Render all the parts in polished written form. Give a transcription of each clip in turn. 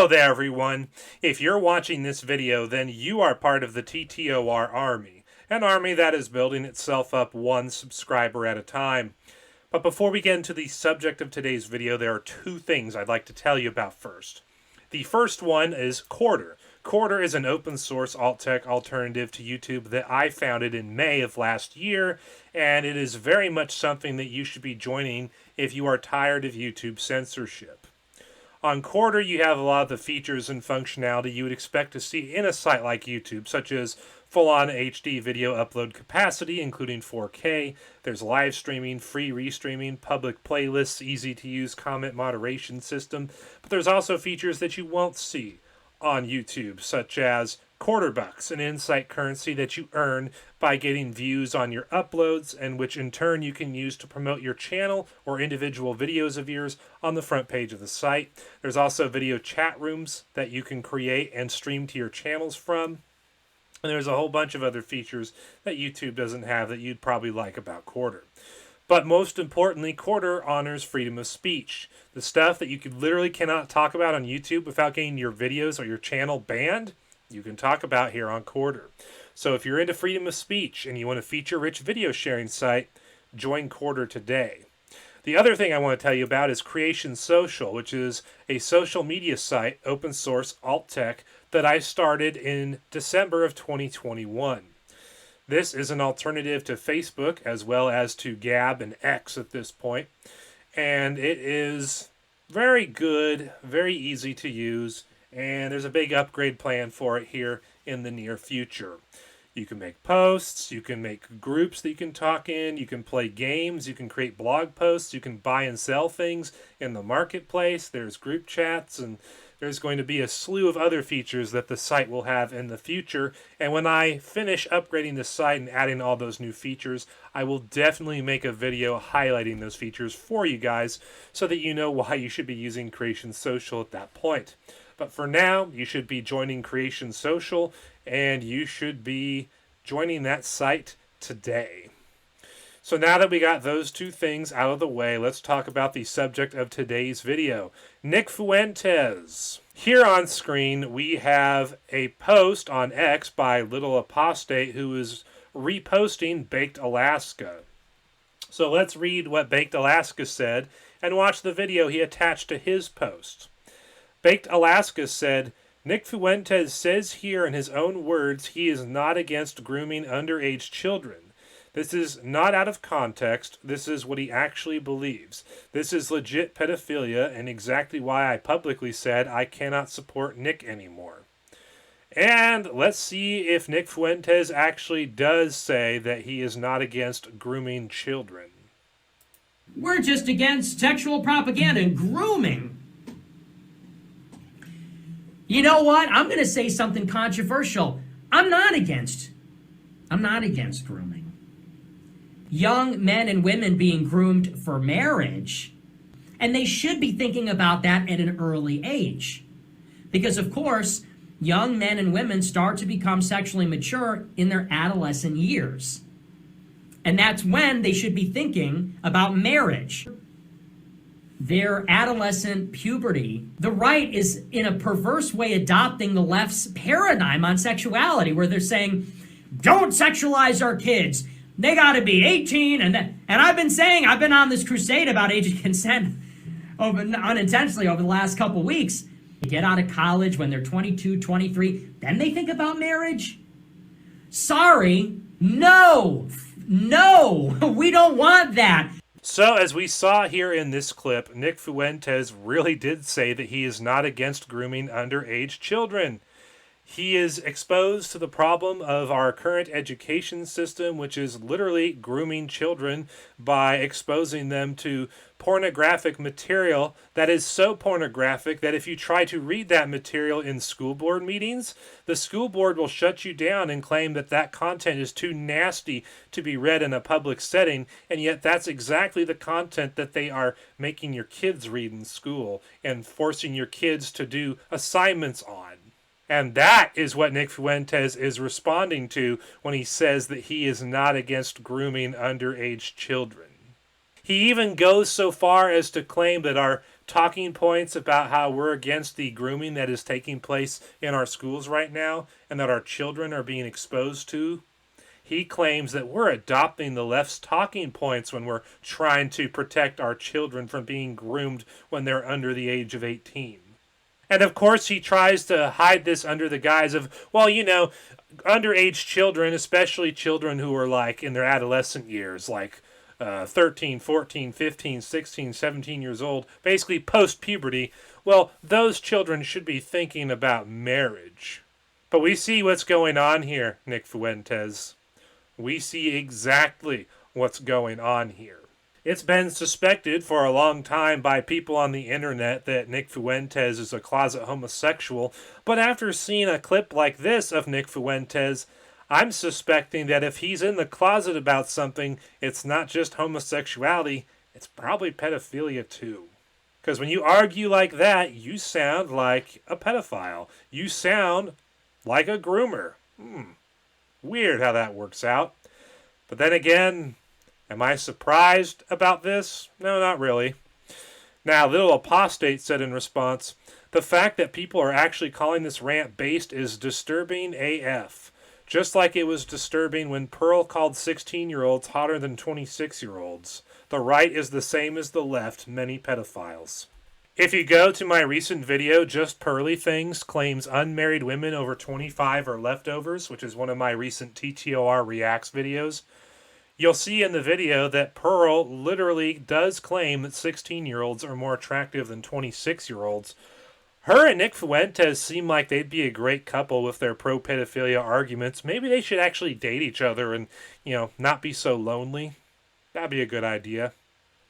Hello there, everyone. If you're watching this video, then you are part of the TTOR Army, an army that is building itself up one subscriber at a time. But before we get into the subject of today's video, there are two things I'd like to tell you about first. The first one is Quarter. Quarter is an open source alt-tech alternative to YouTube that I founded in May of last year, and it is very much something that you should be joining if you are tired of YouTube censorship. On Quarter, you have a lot of the features and functionality you would expect to see in a site like YouTube, such as full-on HD video upload capacity, including 4K. There's live streaming, free restreaming, public playlists, easy-to-use comment moderation system. But there's also features that you won't see on YouTube, such as Quarter Bucks, an insight currency that you earn by getting views on your uploads, and which in turn you can use to promote your channel or individual videos of yours on the front page of the site. There's also video chat rooms that you can create and stream to your channels from. And there's a whole bunch of other features that YouTube doesn't have that you'd probably like about Quarter. But most importantly, Quarter honors freedom of speech. The stuff that you literally cannot talk about on YouTube without getting your videos or your channel banned, you can talk about here on Quarter. So if you're into freedom of speech and you want a feature-rich video sharing site, join Quarter today. The other thing I want to tell you about is Creation Social, which is a social media site, open source, alt-tech, that I started in December of 2021. This is an alternative to Facebook as well as to Gab and X at this point. And it is very good, very easy to use, and there's a big upgrade plan for it here in the near future. You can make posts, you can make groups that you can talk in, you can play games, you can create blog posts, you can buy and sell things in the marketplace, there's group chats, and there's going to be a slew of other features that the site will have in the future. And when I finish upgrading the site and adding all those new features, I will definitely make a video highlighting those features for you guys so that you know why you should be using Creation Social at that point. But for now, you should be joining Creation Social, and you should be joining that site today. So now that we got those two things out of the way, let's talk about the subject of today's video. Nick Fuentes. Here on screen, we have a post on X by littleapostate who is reposting Baked Alaska. So let's read what Baked Alaska said and watch the video he attached to his post. Baked Alaska said, Nick Fuentes says here in his own words he is not against grooming underage children. This is not out of context. This is what he actually believes. This is legit pedophilia and exactly why I publicly said I cannot support Nick anymore. And let's see if Nick Fuentes actually does say that he is not against grooming children. We're just against sexual propaganda and grooming. You know what? I'm going to say something controversial. I'm not against grooming. Young men and women being groomed for marriage, and they should be thinking about that at an early age. Because, of course, young men and women start to become sexually mature in their adolescent years. And that's when they should be thinking about marriage. Their adolescent puberty. The right is, in a perverse way, adopting the left's paradigm on sexuality, where they're saying, don't sexualize our kids. They got to be 18. And I've been on this crusade about age of consent unintentionally over the last couple weeks. They get out of college when they're 22, 23. Then they think about marriage? Sorry. No, we don't want that. So, as we saw here in this clip, Nick Fuentes really did say that he is not against grooming underage children. He is exposed to the problem of our current education system, which is literally grooming children by exposing them to pornographic material that is so pornographic that if you try to read that material in school board meetings, the school board will shut you down and claim that that content is too nasty to be read in a public setting, and yet that's exactly the content that they are making your kids read in school and forcing your kids to do assignments on. And that is what Nick Fuentes is responding to when he says that he is not against grooming underage children. He even goes so far as to claim that our talking points about how we're against the grooming that is taking place in our schools right now and that our children are being exposed to. He claims that we're adopting the left's talking points when we're trying to protect our children from being groomed when they're under the age of 18. And of course, he tries to hide this under the guise of, well, underage children, especially children who are like in their adolescent years, like 13, 14, 15, 16, 17 years old, basically post-puberty, well, those children should be thinking about marriage. But we see what's going on here, Nick Fuentes. We see exactly what's going on here. It's been suspected for a long time by people on the internet that Nick Fuentes is a closet homosexual, but after seeing a clip like this of Nick Fuentes, I'm suspecting that if he's in the closet about something, it's not just homosexuality, it's probably pedophilia too. Because when you argue like that, you sound like a pedophile. You sound like a groomer. Weird how that works out. But then again, am I surprised about this? No, not really. Now, littleapostate said in response, the fact that people are actually calling this rant based is disturbing AF. Just like it was disturbing when Pearl called 16-year-olds hotter than 26-year-olds. The right is the same as the left, many pedophiles. If you go to my recent video, Just Pearly Things claims unmarried women over 25 are leftovers, which is one of my recent TTOR Reacts videos, you'll see in the video that Pearl literally does claim that 16-year-olds are more attractive than 26-year-olds. Her and Nick Fuentes seem like they'd be a great couple with their pro-pedophilia arguments. Maybe they should actually date each other and, not be so lonely. That'd be a good idea.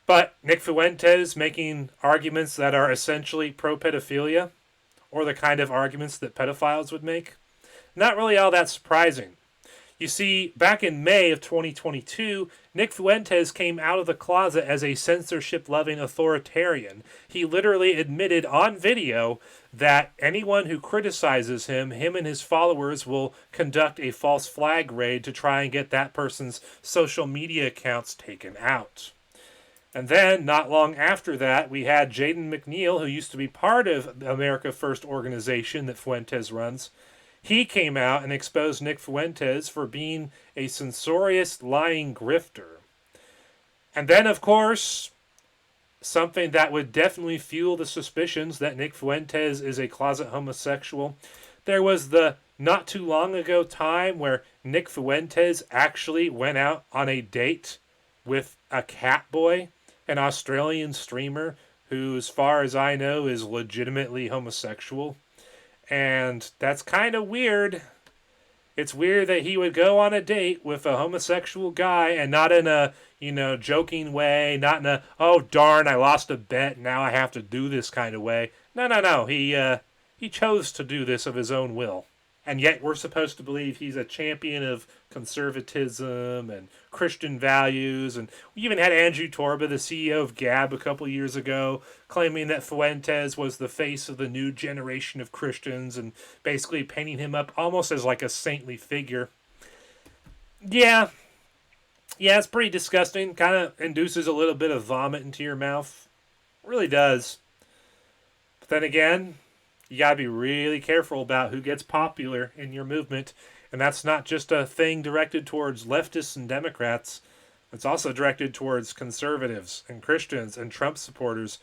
But Nick Fuentes making arguments that are essentially pro-pedophilia, or the kind of arguments that pedophiles would make, not really all that surprising. You see, back in May of 2022, Nick Fuentes came out of the closet as a censorship-loving authoritarian. He literally admitted on video that anyone who criticizes him and his followers will conduct a false flag raid to try and get that person's social media accounts taken out. And then, not long after that, we had Jaden McNeil, who used to be part of the America First organization that Fuentes runs. He came out and exposed Nick Fuentes for being a censorious, lying grifter. And then, of course, something that would definitely fuel the suspicions that Nick Fuentes is a closet homosexual. There was the not too long ago time where Nick Fuentes actually went out on a date with a Catboy, an Australian streamer who, as far as I know, is legitimately homosexual. And that's kind of weird. It's weird that he would go on a date with a homosexual guy and not in a, joking way, not in a, oh darn, I lost a bet, now I have to do this kind of way. No. He chose to do this of his own will. And yet we're supposed to believe he's a champion of conservatism and Christian values. And we even had Andrew Torba, the CEO of Gab, a couple years ago, claiming that Fuentes was the face of the new generation of Christians and basically painting him up almost as like a saintly figure. Yeah, it's pretty disgusting. Kind of induces a little bit of vomit into your mouth. It really does. But then again, you got to be really careful about who gets popular in your movement. And that's not just a thing directed towards leftists and Democrats. It's also directed towards conservatives and Christians and Trump supporters.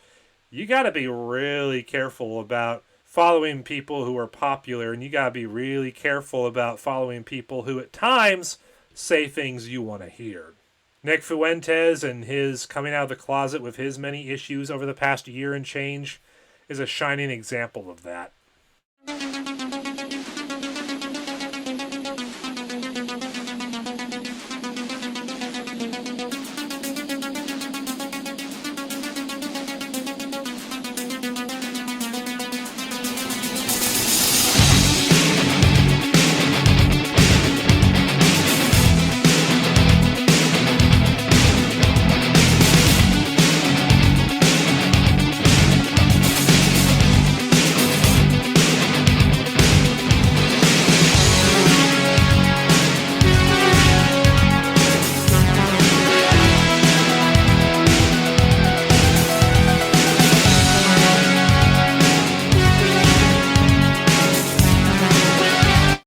You got to be really careful about following people who are popular. And you got to be really careful about following people who at times say things you want to hear. Nick Fuentes and his coming out of the closet with his many issues over the past year and change is a shining example of that.